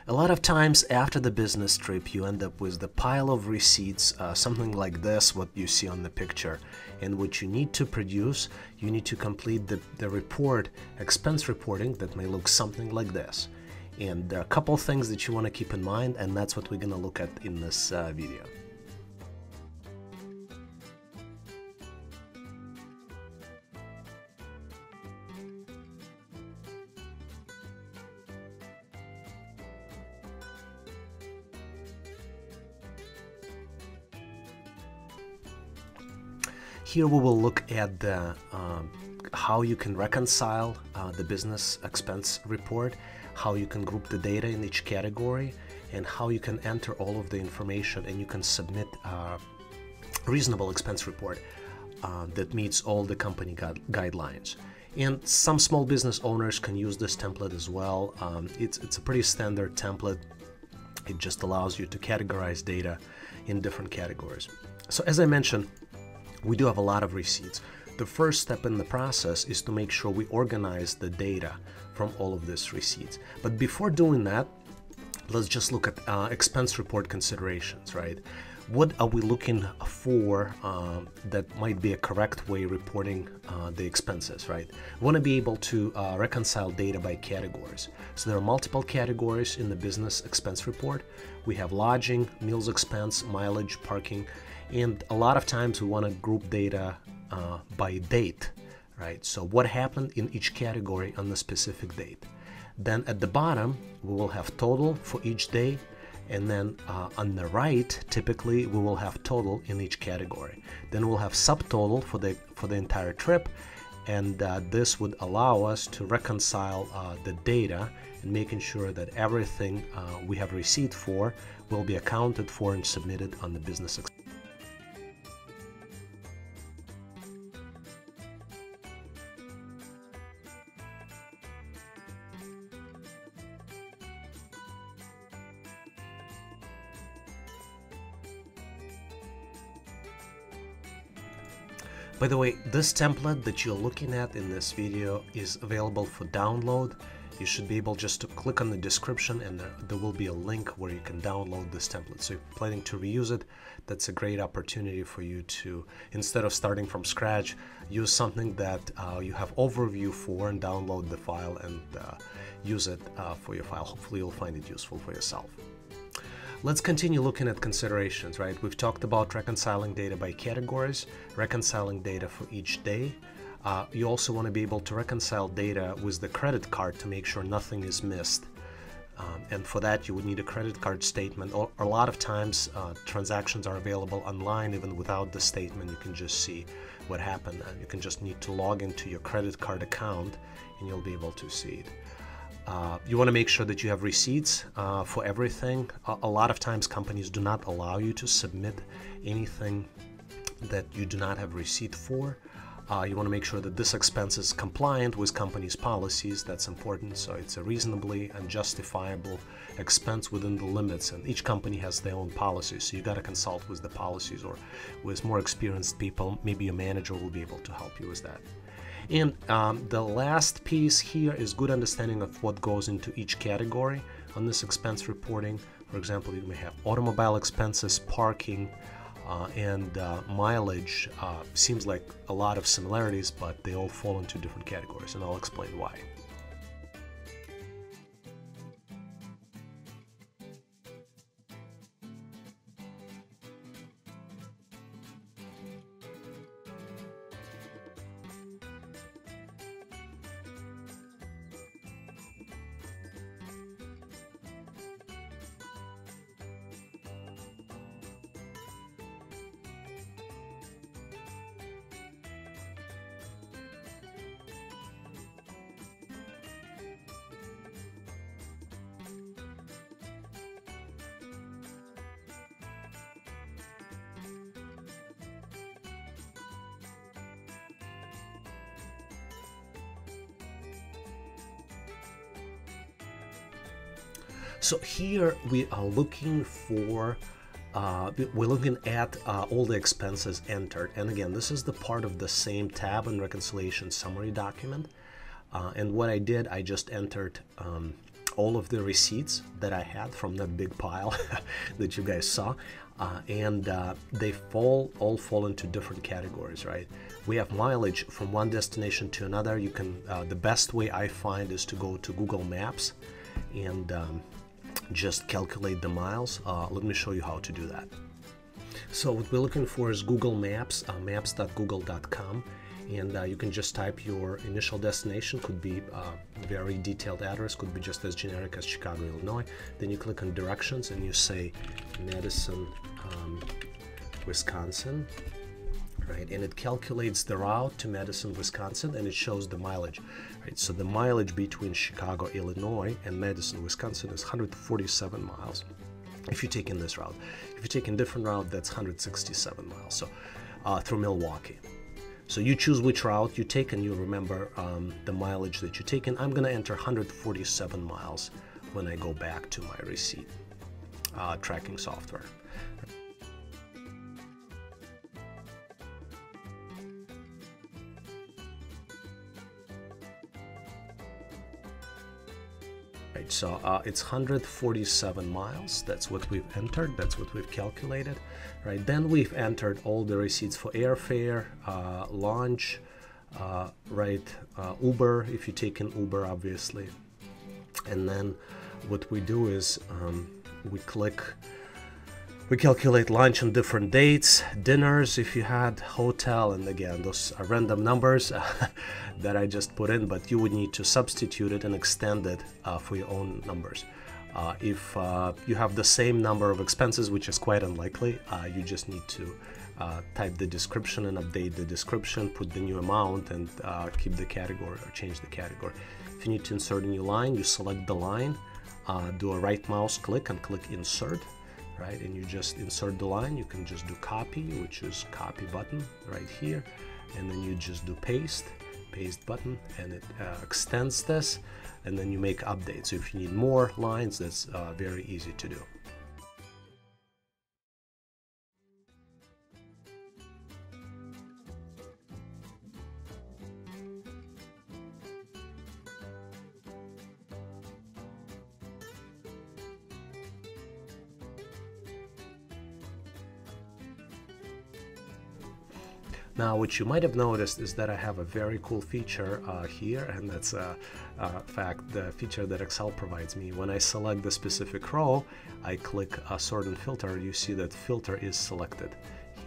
A lot of times after the business trip, you end up with the pile of receipts, something like this, what you see on the picture. And what you need to produce, you need to complete the report, expense reporting, that may look something like this. And there are a couple things that you want to keep in mind, and that's what we're going to look at in this video. Here we will look at the, how you can reconcile the business expense report, how you can group the data in each category, and how you can enter all of the information and you can submit a reasonable expense report that meets all the company guidelines. And some small business owners can use this template as well. It's a pretty standard template. It just allows you to categorize data in different categories. So as I mentioned, we do have a lot of receipts. The first step in the process is to make sure we organize the data from all of these receipts. But before doing that, let's just look at expense report considerations, right? What are we looking for that might be a correct way reporting the expenses, right? We want to be able to reconcile data by categories. So there are multiple categories in the business expense report. We have lodging, meals expense, mileage, parking, and a lot of times we want to group data by date, right? So what happened in each category on the specific date. Then at the bottom, we will have total for each day. And then on the right, typically we will have total in each category. Then we'll have subtotal for the entire trip. And this would allow us to reconcile the data and making sure that everything we have receipt for will be accounted for and submitted on the business expense. By the way, this template that you're looking at in this video is available for download. You should be able just to click on the description and there will be a link where you can download this template. So if you're planning to reuse it, that's a great opportunity for you to, instead of starting from scratch, use something that you have overview for and download the file and use it for your file. Hopefully you'll find it useful for yourself. Let's continue looking at considerations, right? We've talked about reconciling data by categories, reconciling data for each day. You also want to be able to reconcile data with the credit card to make sure nothing is missed. And for that, you would need a credit card statement. Or a lot of times, transactions are available online even without the statement. You can just see what happened. You can just need to log into your credit card account and you'll be able to see it. You want to make sure that you have receipts for everything. A lot of times companies do not allow you to submit anything that you do not have receipt for. You want to make sure that this expense is compliant with company's policies. That's important. So it's a reasonably and justifiable expense within the limits, and each company has their own policies. So you got to consult with the policies or with more experienced people. Maybe your manager will be able to help you with that. And the last piece here is good understanding of what goes into each category on this expense reporting. For example, you may have automobile expenses, parking, and mileage. Seems like a lot of similarities, but they all fall into different categories, and I'll explain why. So here we are looking for we're looking at all the expenses entered. And again, this is the part of the same tab in reconciliation summary document. And what I did, I just entered all of the receipts that I had from that big pile that you guys saw. And they all fall into different categories, right? We have mileage from one destination to another. You can, the best way I find is to go to Google Maps and just calculate the miles. Let me show you how to do that. So what we're looking for is Google Maps, maps.google.com, and you can just type your initial destination. Could be a very detailed address, could be just as generic as Chicago, Illinois. Then you click on directions and you say Madison, Wisconsin, right? And it calculates the route to Madison, Wisconsin, and it shows the mileage, right? So the mileage between Chicago, Illinois and Madison, Wisconsin is 147 miles if you take in this route. If you take in a different route, that's 167 miles, so through Milwaukee. So you choose which route you take and you remember the mileage that you take in. I'm going to enter 147 miles when I go back to my receipt tracking software. Right, so it's 147 miles. That's what we've entered. That's what we've calculated. Right. Then we've entered all the receipts for airfare, lunch, Uber, if you take an Uber, obviously. And then what we do is we calculate lunch on different dates, dinners if you had, hotel, and again, those are random numbers that I just put in, but you would need to substitute it and extend it for your own numbers. If you have the same number of expenses, which is quite unlikely, you just need to type the description and update the description, put the new amount, and keep the category or change the category. If you need to insert a new line, you select the line, do a right mouse click and click insert, right? And you just insert the line. You can just do copy, which is copy button right here, and then you just do paste button, and it extends this, and then you make updates. So if you need more lines, that's very easy to do. Now, what you might have noticed is that I have a very cool feature here, and that's in fact the feature that Excel provides me. When I select the specific row, I click sort and filter. You see that filter is selected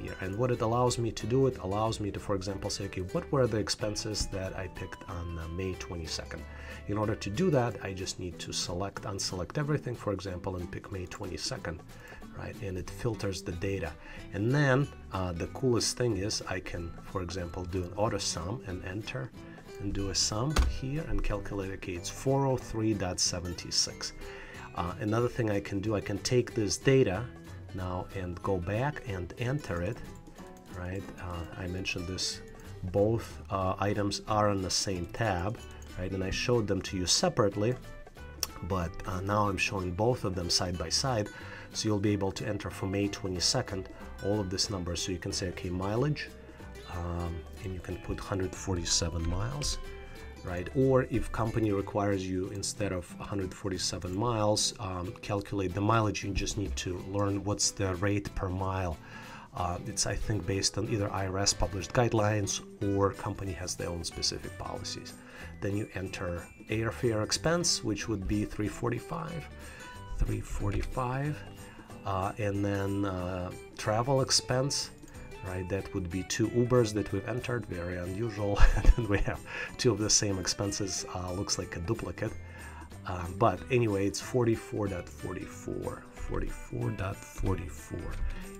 here, and what it allows me to do, it allows me to, for example, say, okay, what were the expenses that I picked on May 22nd? In order to do that, I just need to unselect everything, for example, and pick May 22nd. Right, and it filters the data. And then the coolest thing is I can, for example, do an auto sum and enter and do a sum here and calculate, okay, it's 403.76. Another thing I can do, I can take this data now and go back and enter it, right? I mentioned this, both items are on the same tab, right? And I showed them to you separately, but now I'm showing both of them side by side. So you'll be able to enter for May 22nd all of this numbers. So you can say, okay, mileage, and you can put 147 miles, right? Or if company requires you, instead of 147 miles, calculate the mileage, you just need to learn what's the rate per mile. It's, I think, based on either IRS published guidelines or company has their own specific policies. Then you enter airfare expense, which would be $345. And then travel expense, right? That would be 2 Ubers that we've entered, very unusual. And we have 2 of the same expenses, looks like a duplicate. But anyway, it's 44.44.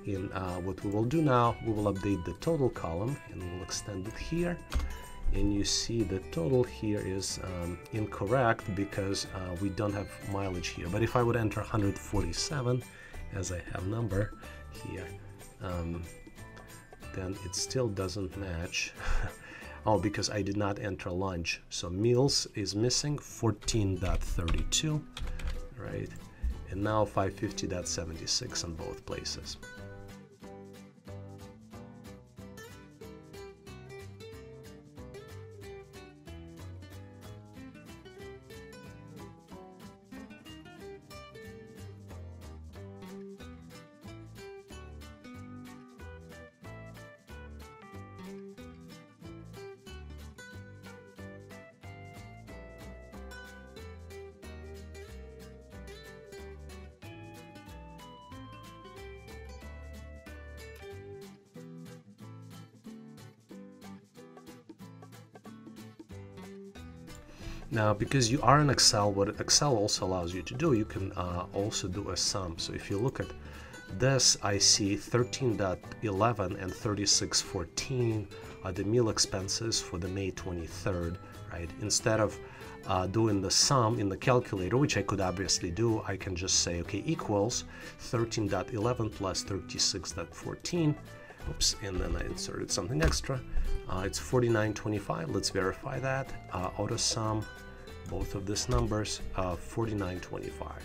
And what we will do now, we will update the total column and we'll extend it here. And you see the total here is incorrect because we don't have mileage here. But if I would enter 147 as I have number here, then it still doesn't match. Oh, because I did not enter lunch. So meals is missing, 14.32, right? and now 550.76 on both places. Now, because you are in Excel, what Excel also allows you to do, you can also do a sum. So if you look at this, I see 13.11 and 36.14 are the meal expenses for the May 23rd, right? Instead of doing the sum in the calculator, which I could obviously do, I can just say, okay, equals 13.11 plus 36.14. Oops, and then I inserted something extra. It's 49.25. Let's verify that. Auto sum both of these numbers, 49.25.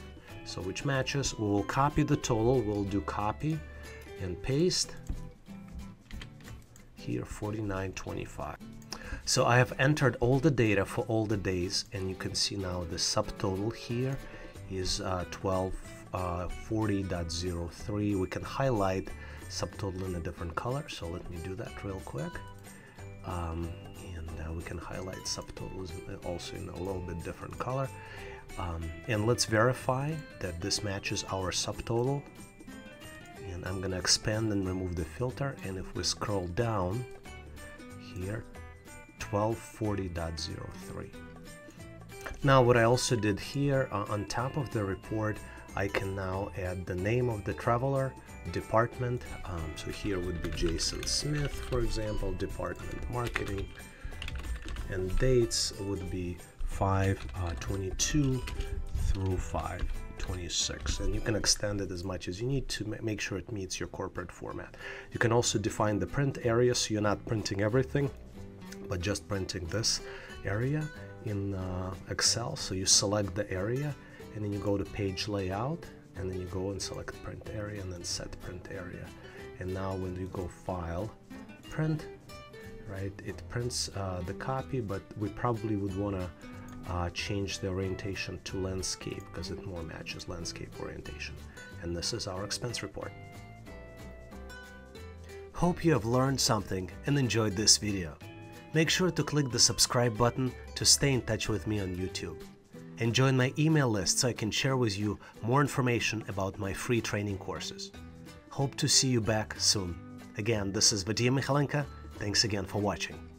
So which matches. We will copy the total. We'll do copy and paste. Here, 49.25. So I have entered all the data for all the days, and you can see now the subtotal here is 1240.03. We can highlight subtotal in a different color, so let me do that real quick. And we can highlight subtotals also in a little bit different color. And let's verify that this matches our subtotal. And I'm going to expand and remove the filter, and if we scroll down here, 1240.03. Now what I also did here, on top of the report, I can now add the name of the traveler, department, so here would be Jason Smith, for example, department marketing, and dates would be 5/22 through 5/26, and you can extend it as much as you need to make sure it meets your corporate format. You can also define the print area, so you're not printing everything, but just printing this area in Excel. So you select the area, and then you go to page layout, and then you go and select print area, and then set print area. And now when you go file, print, right, it prints the copy, but we probably would want to change the orientation to landscape because it more matches landscape orientation. And this is our expense report. Hope you have learned something and enjoyed this video. Make sure to click the subscribe button to stay in touch with me on YouTube. And join my email list so I can share with you more information about my free training courses. Hope to see you back soon. Again, this is Vadim Michalenko. Thanks again for watching.